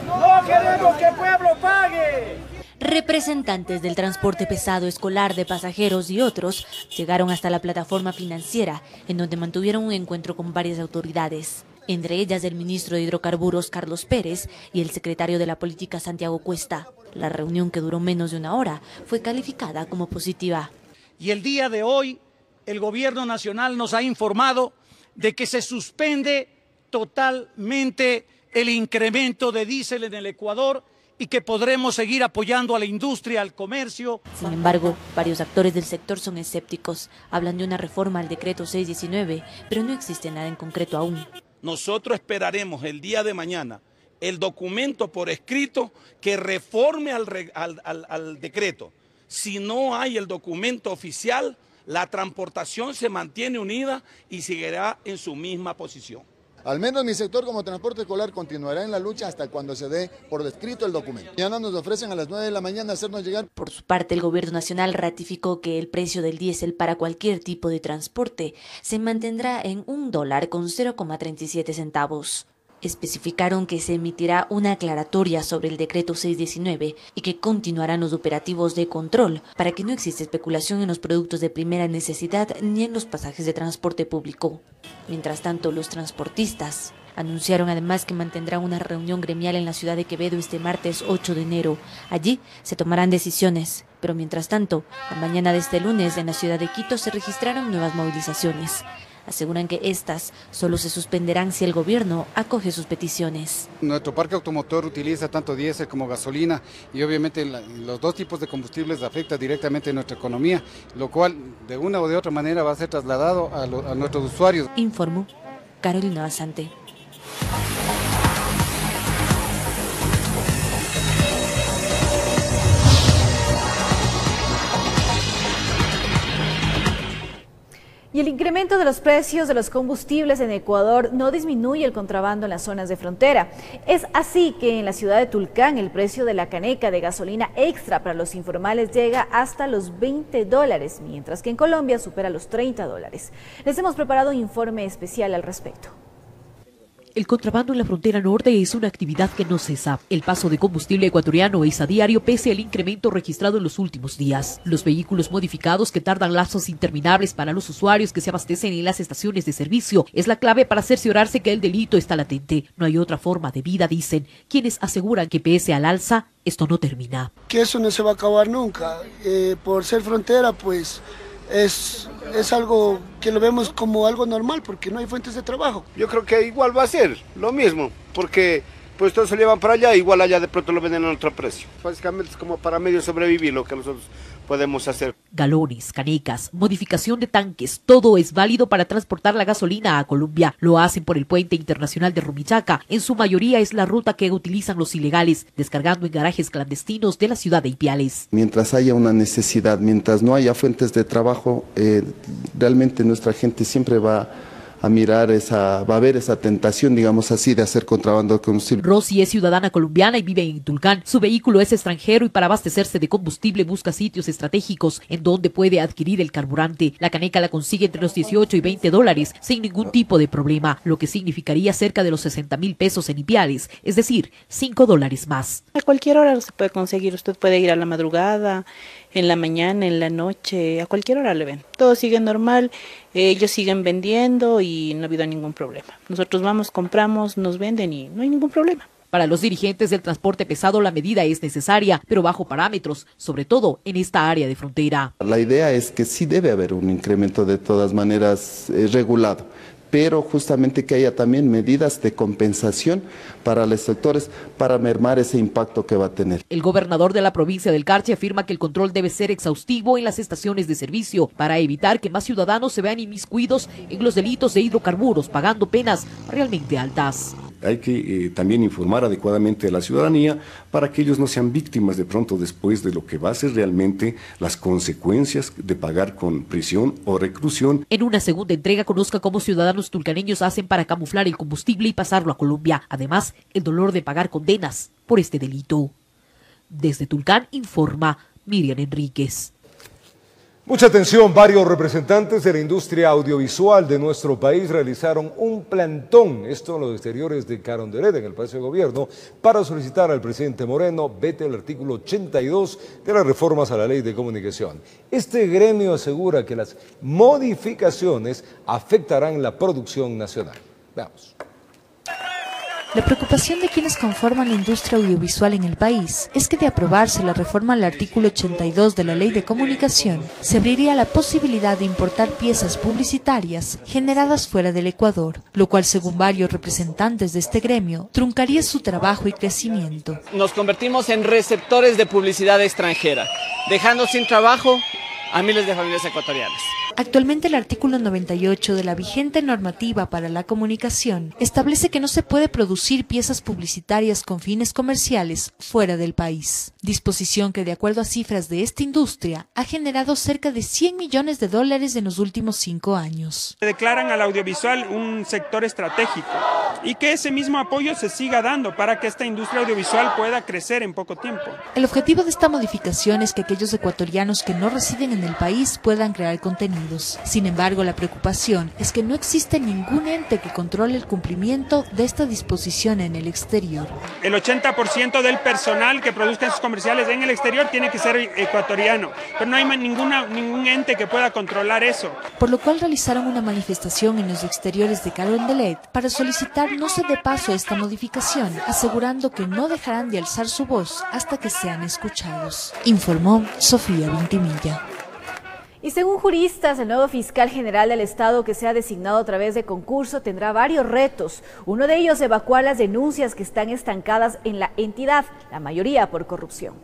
¡No queremos que el pueblo pague! Representantes del transporte pesado escolar de pasajeros y otros llegaron hasta la plataforma financiera, en donde mantuvieron un encuentro con varias autoridades, entre ellas el ministro de Hidrocarburos Carlos Pérez y el secretario de la Política Santiago Cuesta. La reunión, que duró menos de una hora, fue calificada como positiva. Y el día de hoy, el gobierno nacional nos ha informado de que se suspende totalmente el incremento de diésel en el Ecuador y que podremos seguir apoyando a la industria, al comercio. Sin embargo, varios actores del sector son escépticos. Hablan de una reforma al decreto 619, pero no existe nada en concreto aún. Nosotros esperaremos el día de mañana el documento por escrito que reforme al decreto. Si no hay el documento oficial, la transportación se mantiene unida y seguirá en su misma posición. Al menos mi sector como transporte escolar continuará en la lucha hasta cuando se dé por escrito el documento. Mañana nos ofrecen a las 9 de la mañana hacernos llegar. Por su parte, el gobierno nacional ratificó que el precio del diésel para cualquier tipo de transporte se mantendrá en $1 con 0,37 centavos. Especificaron que se emitirá una aclaratoria sobre el decreto 619 y que continuarán los operativos de control para que no exista especulación en los productos de primera necesidad ni en los pasajes de transporte público. Mientras tanto, los transportistas anunciaron además que mantendrán una reunión gremial en la ciudad de Quevedo este martes 8 de enero. Allí se tomarán decisiones, pero mientras tanto, la mañana de este lunes en la ciudad de Quito se registraron nuevas movilizaciones. Aseguran que estas solo se suspenderán si el gobierno acoge sus peticiones. Nuestro parque automotor utiliza tanto diésel como gasolina y obviamente los dos tipos de combustibles afectan directamente a nuestra economía, lo cual de una o de otra manera va a ser trasladado a nuestros usuarios. Informó Carolina Basante. Y el incremento de los precios de los combustibles en Ecuador no disminuye el contrabando en las zonas de frontera. Es así que en la ciudad de Tulcán el precio de la caneca de gasolina extra para los informales llega hasta los $20, mientras que en Colombia supera los $30. Les hemos preparado un informe especial al respecto. El contrabando en la frontera norte es una actividad que no cesa. El paso de combustible ecuatoriano es a diario pese al incremento registrado en los últimos días. Los vehículos modificados que tardan lapsos interminables para los usuarios que se abastecen en las estaciones de servicio es la clave para cerciorarse que el delito está latente. No hay otra forma de vida, dicen quienes aseguran que pese al alza, esto no termina. Que eso no se va a acabar nunca. Por ser frontera, pues es algo que lo vemos como algo normal porque no hay fuentes de trabajo. Yo creo que igual va a ser lo mismo, porque pues todos se llevan para allá, igual allá de pronto lo venden a otro precio. Básicamente es como para medio sobrevivir lo que nosotros podemos hacer. Galones, canecas, modificación de tanques, todo es válido para transportar la gasolina a Colombia. Lo hacen por el puente internacional de Rumichaca. En su mayoría es la ruta que utilizan los ilegales, descargando en garajes clandestinos de la ciudad de Ipiales. Mientras haya una necesidad, mientras no haya fuentes de trabajo, realmente nuestra gente siempre va a mirar va a haber esa tentación, digamos así, de hacer contrabando de combustible. Rosy es ciudadana colombiana y vive en Tulcán. Su vehículo es extranjero y para abastecerse de combustible busca sitios estratégicos en donde puede adquirir el carburante. La caneca la consigue entre los $18 y $20 sin ningún tipo de problema, lo que significaría cerca de los 60,000 pesos en Ipiales, es decir, $5 más. A cualquier hora se puede conseguir, usted puede ir a la madrugada, en la mañana, en la noche, a cualquier hora le ven. Todo sigue normal, ellos siguen vendiendo y no ha habido ningún problema. Nosotros vamos, compramos, nos venden y no hay ningún problema. Para los dirigentes del transporte pesado la medida es necesaria, pero bajo parámetros, sobre todo en esta área de frontera. La idea es que sí debe haber un incremento de todas maneras regulado, pero justamente que haya también medidas de compensación para los sectores para mermar ese impacto que va a tener. El gobernador de la provincia del Carchi afirma que el control debe ser exhaustivo en las estaciones de servicio para evitar que más ciudadanos se vean inmiscuidos en los delitos de hidrocarburos, pagando penas realmente altas. Hay que también informar adecuadamente a la ciudadanía para que ellos no sean víctimas de pronto después de lo que va a ser realmente las consecuencias de pagar con prisión o reclusión. En una segunda entrega conozca cómo ciudadanos tulcaneños hacen para camuflar el combustible y pasarlo a Colombia. Además, el dolor de pagar condenas por este delito. Desde Tulcán informa Miriam Enríquez. Mucha atención, varios representantes de la industria audiovisual de nuestro país realizaron un plantón, esto en los exteriores de Carondelet, en el Palacio de Gobierno, para solicitar al presidente Moreno vete el artículo 82 de las reformas a la Ley de Comunicación. Este gremio asegura que las modificaciones afectarán la producción nacional. Veamos. La preocupación de quienes conforman la industria audiovisual en el país es que de aprobarse la reforma al artículo 82 de la Ley de Comunicación, se abriría la posibilidad de importar piezas publicitarias generadas fuera del Ecuador, lo cual, según varios representantes de este gremio, truncaría su trabajo y crecimiento. Nos convertimos en receptores de publicidad extranjera, dejando sin trabajo a miles de familias ecuatorianas. Actualmente el artículo 98 de la vigente normativa para la comunicación establece que no se puede producir piezas publicitarias con fines comerciales fuera del país. Disposición que, de acuerdo a cifras de esta industria, ha generado cerca de $100 millones en los últimos 5 años. Declaran al audiovisual un sector estratégico y que ese mismo apoyo se siga dando para que esta industria audiovisual pueda crecer en poco tiempo. El objetivo de esta modificación es que aquellos ecuatorianos que no residen en el país puedan crear contenidos. Sin embargo, la preocupación es que no existe ningún ente que controle el cumplimiento de esta disposición en el exterior. El 80% del personal que produzca sus comerciales en el exterior tiene que ser ecuatoriano, pero no hay ningún ente que pueda controlar eso. Por lo cual realizaron una manifestación en los exteriores de Carondelet para solicitar no se dé paso a esta modificación, asegurando que no dejarán de alzar su voz hasta que sean escuchados. Informó Sofía Vintimilla. Y según juristas, el nuevo fiscal general del Estado que sea designado a través de concurso tendrá varios retos. Uno de ellos, evacuar las denuncias que están estancadas en la entidad, la mayoría por corrupción.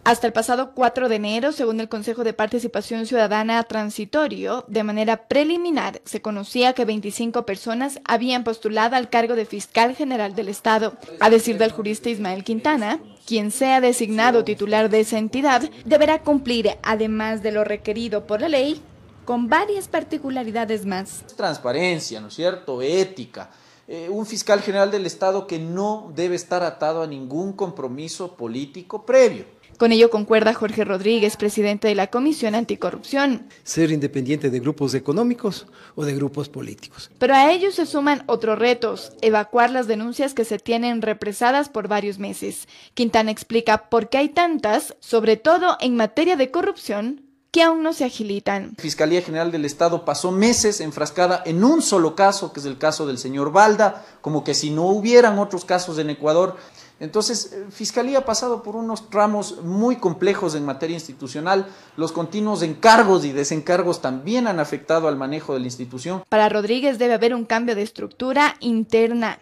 Hasta el pasado 4 de enero, según el Consejo de Participación Ciudadana Transitorio, de manera preliminar, se conocía que 25 personas habían postulado al cargo de fiscal general del Estado. A decir del jurista Ismael Quintana, quien sea designado titular de esa entidad deberá cumplir, además de lo requerido por la ley, con varias particularidades más. Transparencia, ¿no es cierto? Ética. Un fiscal general del Estado que no debe estar atado a ningún compromiso político previo. Con ello concuerda Jorge Rodríguez, presidente de la Comisión Anticorrupción. Ser independiente de grupos económicos o de grupos políticos. Pero a ellos se suman otros retos, evacuar las denuncias que se tienen represadas por varios meses. Quintana explica por qué hay tantas, sobre todo en materia de corrupción, que aún no se agilitan. Fiscalía General del Estado pasó meses enfrascada en un solo caso, que es el caso del señor Balda, como que si no hubieran otros casos en Ecuador. Entonces, Fiscalía ha pasado por unos tramos muy complejos en materia institucional. Los continuos encargos y desencargos también han afectado al manejo de la institución. Para Rodríguez debe haber un cambio de estructura interna.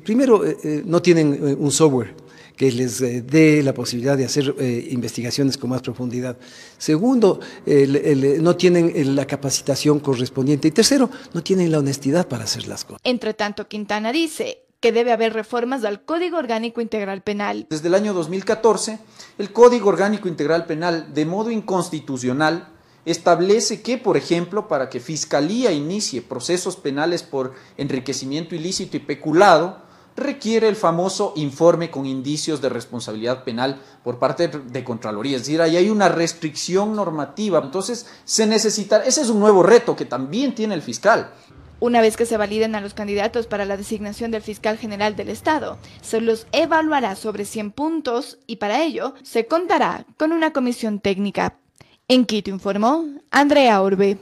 Primero, no tienen un software que les dé la posibilidad de hacer investigaciones con más profundidad. Segundo, no tienen la capacitación correspondiente. Y tercero, no tienen la honestidad para hacer las cosas. Entre tanto, Quintana dice que debe haber reformas al Código Orgánico Integral Penal. Desde el año 2014, el Código Orgánico Integral Penal, de modo inconstitucional, establece que, por ejemplo, para que Fiscalía inicie procesos penales por enriquecimiento ilícito y peculado, requiere el famoso informe con indicios de responsabilidad penal por parte de Contraloría. Es decir, ahí hay una restricción normativa. Entonces, ese es un nuevo reto que también tiene el fiscal. Una vez que se validen a los candidatos para la designación del fiscal general del Estado, se los evaluará sobre 100 puntos y para ello se contará con una comisión técnica. En Quito informó Andrea Orbe.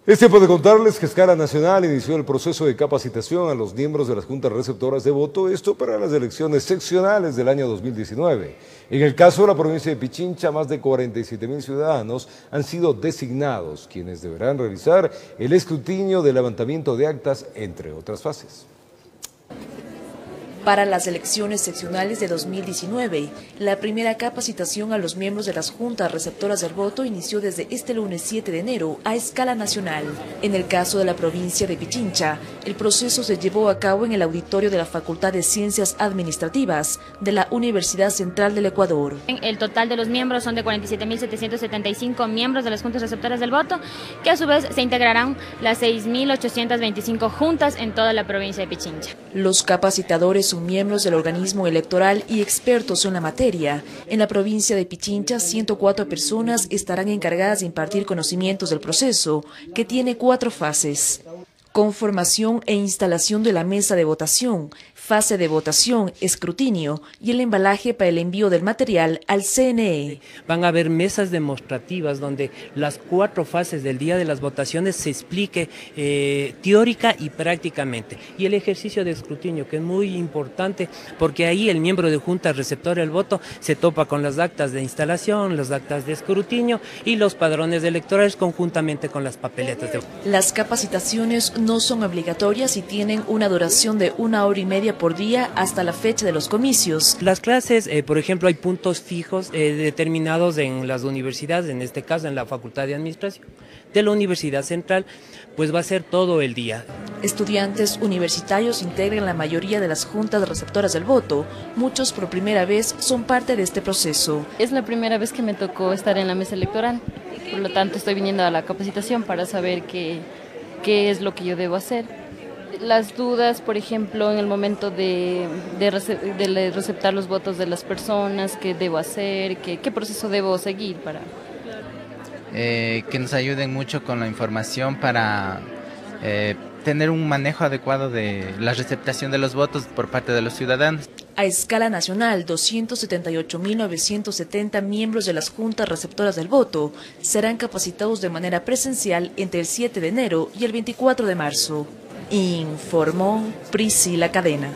Es tiempo de contarles que Escala Nacional inició el proceso de capacitación a los miembros de las juntas receptoras de voto, esto para las elecciones seccionales del año 2019. En el caso de la provincia de Pichincha, más de 47.000 ciudadanos han sido designados, quienes deberán realizar el escrutinio de levantamiento de actas, entre otras fases. Para las elecciones seccionales de 2019, la primera capacitación a los miembros de las juntas receptoras del voto inició desde este lunes 7 de enero a escala nacional. En el caso de la provincia de Pichincha, el proceso se llevó a cabo en el auditorio de la Facultad de Ciencias Administrativas de la Universidad Central del Ecuador. El total de los miembros son de 47.775 miembros de las juntas receptoras del voto, que a su vez se integrarán las 6.825 juntas en toda la provincia de Pichincha. Los capacitadores son miembros del organismo electoral y expertos en la materia. En la provincia de Pichincha, 104 personas estarán encargadas de impartir conocimientos del proceso, que tiene 4 fases: conformación e instalación de la mesa de votación, fase de votación, escrutinio y el embalaje para el envío del material al CNE. Van a haber mesas demostrativas donde las 4 fases del día de las votaciones se explique teórica y prácticamente. Y el ejercicio de escrutinio, que es muy importante, porque ahí el miembro de junta receptora del voto se topa con las actas de instalación, las actas de escrutinio y los padrones electorales conjuntamente con las papeletas de voto. Las capacitaciones no son obligatorias y tienen una duración de 1 hora y media por día hasta la fecha de los comicios. Las clases, por ejemplo, hay puntos fijos determinados en las universidades, en este caso en la Facultad de Administración de la Universidad Central, pues va a ser todo el día. Estudiantes universitarios integran la mayoría de las juntas receptoras del voto. Muchos por primera vez son parte de este proceso. Es la primera vez que me tocó estar en la mesa electoral, por lo tanto estoy viniendo a la capacitación para saber qué es lo que yo debo hacer las dudas, por ejemplo, en el momento de receptar los votos de las personas, qué debo hacer, qué proceso debo seguir para... Que nos ayuden mucho con la información para tener un manejo adecuado de la receptación de los votos por parte de los ciudadanos. A escala nacional, 278.970 miembros de las juntas receptoras del voto serán capacitados de manera presencial entre el 7 de enero y el 24 de marzo. Informó Priscila Cadena.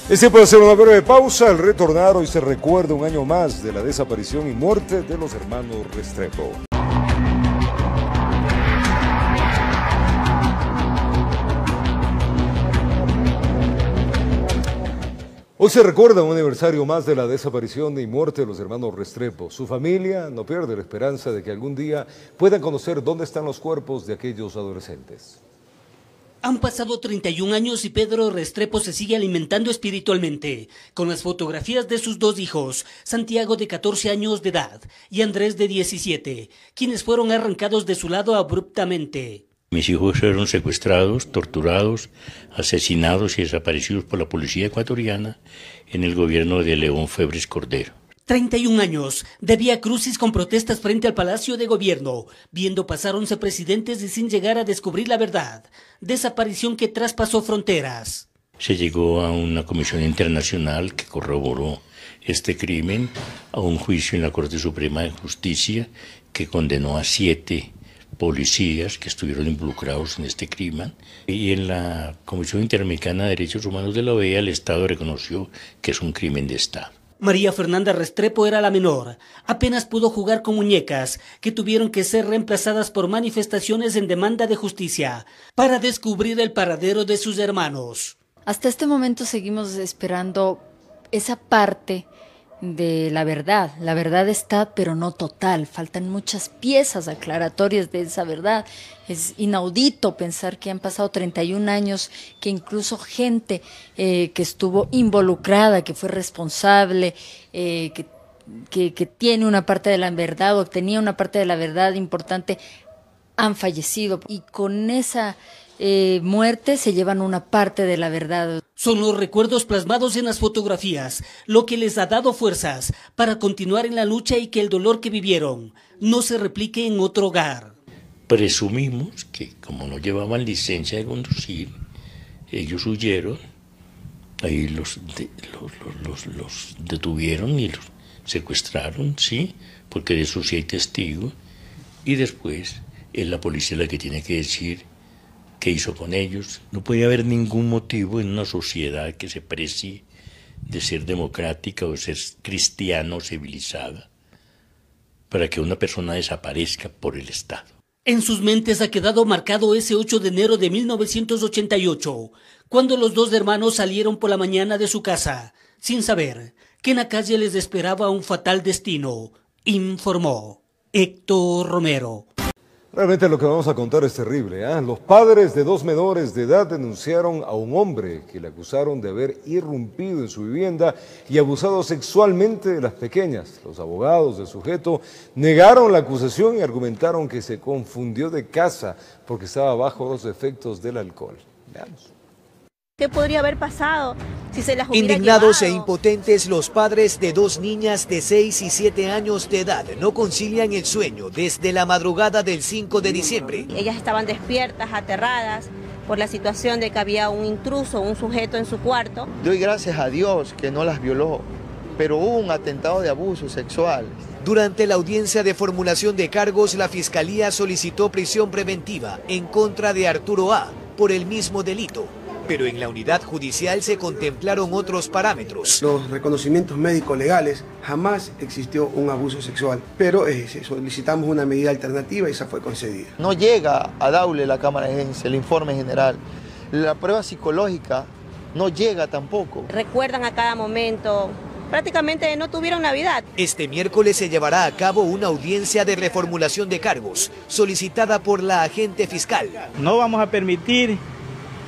Es tiempo de hacer una breve pausa. Al retornar, hoy se recuerda un año más de la desaparición y muerte de los hermanos Restrepo. Hoy se recuerda un aniversario más de la desaparición y muerte de los hermanos Restrepo. Su familia no pierde la esperanza de que algún día puedan conocer dónde están los cuerpos de aquellos adolescentes. Han pasado 31 años y Pedro Restrepo se sigue alimentando espiritualmente con las fotografías de sus dos hijos, Santiago de 14 años de edad y Andrés de 17, quienes fueron arrancados de su lado abruptamente. Mis hijos fueron secuestrados, torturados, asesinados y desaparecidos por la policía ecuatoriana en el gobierno de León Febres Cordero. 31 años de vía crucis con protestas frente al Palacio de Gobierno, viendo pasar 11 presidentes y sin llegar a descubrir la verdad. Desaparición que traspasó fronteras. Se llegó a una comisión internacional que corroboró este crimen, a un juicio en la Corte Suprema de Justicia que condenó a 7 policías que estuvieron involucrados en este crimen, y en la Comisión Interamericana de Derechos Humanos de la OEA el Estado reconoció que es un crimen de Estado. María Fernanda Restrepo era la menor. Apenas pudo jugar con muñecas que tuvieron que ser reemplazadas por manifestaciones en demanda de justicia para descubrir el paradero de sus hermanos. Hasta este momento seguimos esperando esa parte de la verdad. La verdad está, pero no total. Faltan muchas piezas aclaratorias de esa verdad. Es inaudito pensar que han pasado 31 años, que incluso gente que estuvo involucrada, que fue responsable, que tiene una parte de la verdad o tenía una parte de la verdad importante, han fallecido. Y con esa muerte se llevan una parte de la verdad. Son los recuerdos plasmados en las fotografías, lo que les ha dado fuerzas para continuar en la lucha y que el dolor que vivieron no se replique en otro hogar. Presumimos que como no llevaban licencia de conducir, ellos huyeron, ahí los detuvieron y los secuestraron, sí, porque de eso sí hay testigo, y después es la policía la que tiene que decir qué hizo con ellos. No puede haber ningún motivo en una sociedad que se precie de ser democrática o ser cristiana o civilizada para que una persona desaparezca por el Estado. En sus mentes ha quedado marcado ese 8 de enero de 1988, cuando los dos hermanos salieron por la mañana de su casa, sin saber que en la calle les esperaba un fatal destino, informó Héctor Romero. Realmente lo que vamos a contar es terrible, ¿eh? Los padres de 2 menores de edad denunciaron a un hombre que le acusaron de haber irrumpido en su vivienda y abusado sexualmente de las pequeñas. Los abogados del sujeto negaron la acusación y argumentaron que se confundió de casa porque estaba bajo los efectos del alcohol. Veamos. ¿Qué podría haber pasado si se las hubiera Indignados llevado? e impotentes, los padres de 2 niñas de 6 y 7 años de edad no concilian el sueño desde la madrugada del 5 de diciembre. Ellas estaban despiertas, aterradas por la situación de que había un intruso, un sujeto en su cuarto. Doy gracias a Dios que no las violó, pero hubo un atentado de abuso sexual. Durante la audiencia de formulación de cargos, la Fiscalía solicitó prisión preventiva en contra de Arturo A. por el mismo delito. Pero en la unidad judicial se contemplaron otros parámetros. Los reconocimientos médicos legales, jamás existió un abuso sexual, pero solicitamos una medida alternativa y esa fue concedida. No llega a Daule la Cámara de Agencia, el informe general. La prueba psicológica no llega tampoco. Recuerdan a cada momento, prácticamente no tuvieron Navidad. Este miércoles se llevará a cabo una audiencia de reformulación de cargos, solicitada por la agente fiscal. No vamos a permitir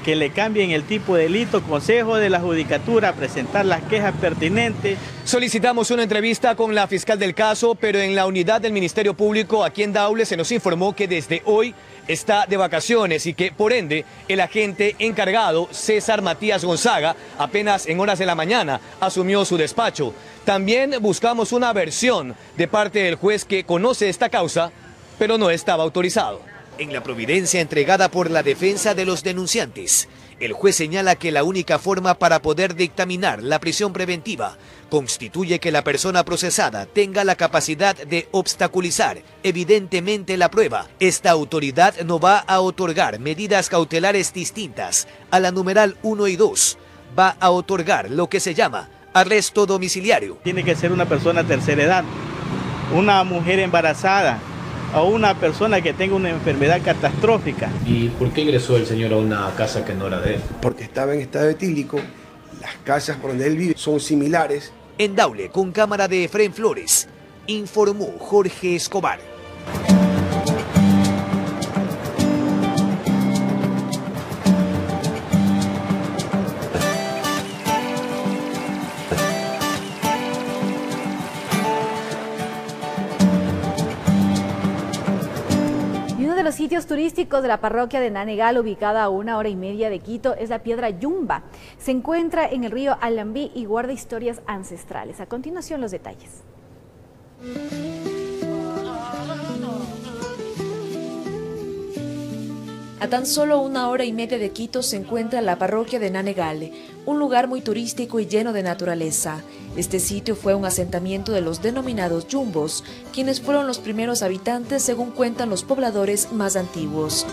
que le cambien el tipo de delito, consejo de la judicatura a presentar las quejas pertinentes. Solicitamos una entrevista con la fiscal del caso, pero en la unidad del Ministerio Público aquí en Daule se nos informó que desde hoy está de vacaciones y que por ende el agente encargado, César Matías Gonzaga, apenas en horas de la mañana asumió su despacho. También buscamos una versión de parte del juez que conoce esta causa, pero no estaba autorizado. En la providencia entregada por la defensa de los denunciantes, el juez señala que la única forma para poder dictaminar la prisión preventiva constituye que la persona procesada tenga la capacidad de obstaculizar evidentemente la prueba. Esta autoridad no va a otorgar medidas cautelares distintas a la numeral 1 y 2. Va a otorgar lo que se llama arresto domiciliario. Tiene que ser una persona de tercera edad, una mujer embarazada, a una persona que tenga una enfermedad catastrófica. ¿Y por qué ingresó el señor a una casa que no era de él? Porque estaba en estado etílico, las casas por donde él vive son similares. En Daule, con cámara de Efraín Flores, informó Jorge Escobar. Uno de los sitios turísticos de la parroquia de Nanegal, ubicada a 1 hora y media de Quito, es la piedra Yumba. Se encuentra en el río Alambí y guarda historias ancestrales. A continuación, los detalles. A tan solo 1 hora y media de Quito se encuentra la parroquia de Nanegal, un lugar muy turístico y lleno de naturaleza. Este sitio fue un asentamiento de los denominados yumbos, quienes fueron los primeros habitantes según cuentan los pobladores más antiguos.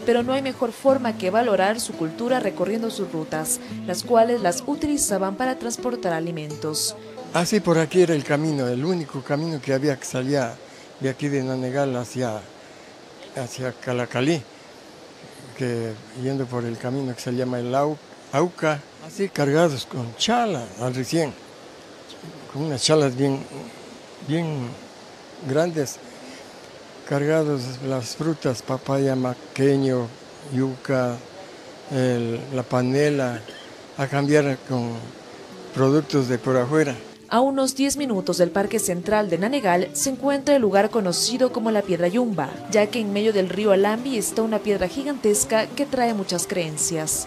Pero no hay mejor forma que valorar su cultura recorriendo sus rutas, las cuales las utilizaban para transportar alimentos. Así por aquí era el camino, el único camino que había que salía de aquí de Nanegal hacia Calacalí, que yendo por el camino que se llama el Auca, así cargados con chala al recién, con unas chalas bien grandes, cargados las frutas, papaya, maqueño, yuca, la panela, a cambiar con productos de por afuera. A unos 10 minutos del Parque Central de Nanegal se encuentra el lugar conocido como la Piedra Yumba, ya que en medio del río Alambi está una piedra gigantesca que trae muchas creencias.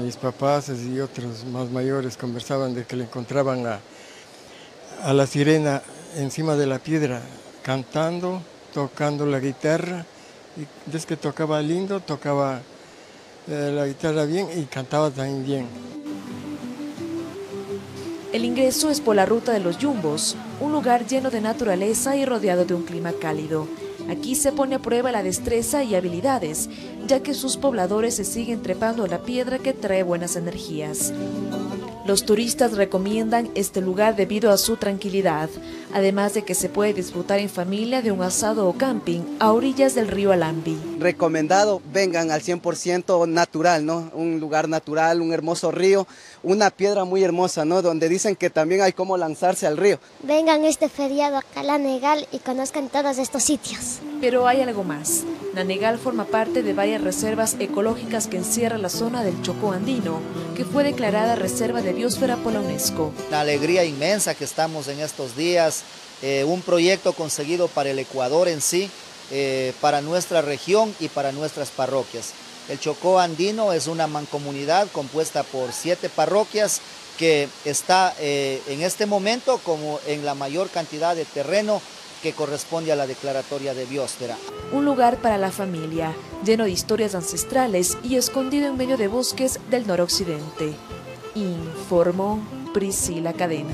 Mis papás y otros más mayores conversaban de que le encontraban a la sirena encima de la piedra, cantando, tocando la guitarra, y desde que tocaba lindo, tocaba la guitarra bien y cantaba también bien. El ingreso es por la ruta de los Yumbos, un lugar lleno de naturaleza y rodeado de un clima cálido. Aquí se pone a prueba la destreza y habilidades, ya que sus pobladores se siguen trepando a la piedra que trae buenas energías. Los turistas recomiendan este lugar debido a su tranquilidad, además de que se puede disfrutar en familia de un asado o camping a orillas del río Alambi. Recomendado, vengan al 100% natural, ¿no? Un lugar natural, un hermoso río, una piedra muy hermosa, ¿no? Donde dicen que también hay cómo lanzarse al río. Vengan este feriado acá a Nanegal y conozcan todos estos sitios. Pero hay algo más. Nanegal forma parte de varias reservas ecológicas que encierra la zona del Chocó andino, que fue declarada reserva de biosfera por la UNESCO. Una alegría inmensa que estamos en estos días, un proyecto conseguido para el Ecuador en sí, para nuestra región y para nuestras parroquias. El Chocó andino es una mancomunidad compuesta por 7 parroquias que está en este momento como en la mayor cantidad de terreno que corresponde a la declaratoria de biosfera. Un lugar para la familia, lleno de historias ancestrales y escondido en medio de bosques del noroccidente. Informó Priscila Cadena.